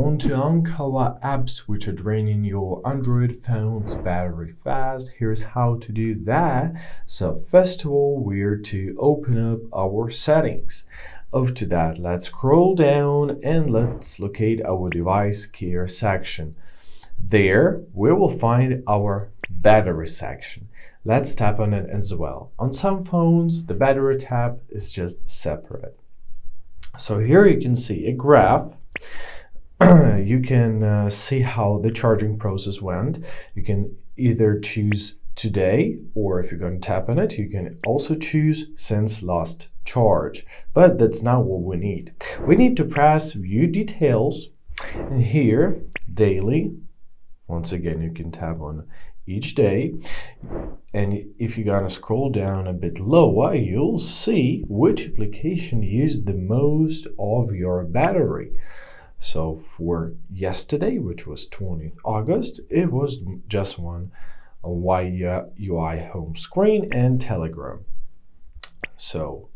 want to uncover apps which are draining your Android phone's battery fast? Here's how to do that. So first of all, we're to open up our settings. After that, let's scroll down and let's locate our device care section. There, we will find our battery section. Let's tap on it as well. On some phones, the battery tab is just separate. So here you can see a graph. You can see how the charging process went. You can either choose today, or if you're going to tap on it, you can also choose since last charge. But that's not what we need. We need to press view details, and here daily. Once again, you can tap on each day, and if you're gonna scroll down a bit lower, you'll see which application used the most of your battery. So for yesterday, which was 20th August, it was just one UI home screen and Telegram. So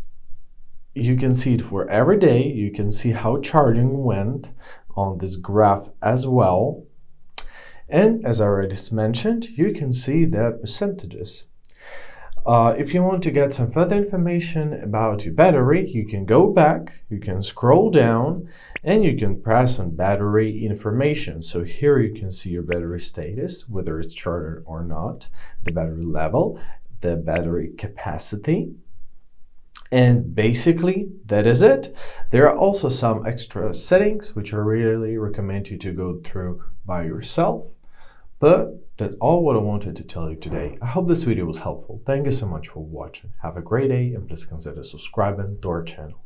you can see it for every day. You can see how charging went on this graph as well. And as I already mentioned, you can see the percentages. If you want to get some further information about your battery, you can go back, you can scroll down, and you can press on battery information. So here you can see your battery status, whether it's charged or not, the battery level, the battery capacity. And basically, that is it. There are also some extra settings, which I really recommend you to go through by yourself. But that's all what I wanted to tell you today. I hope this video was helpful. Thank you so much for watching. Have a great day, and please consider subscribing to our channel.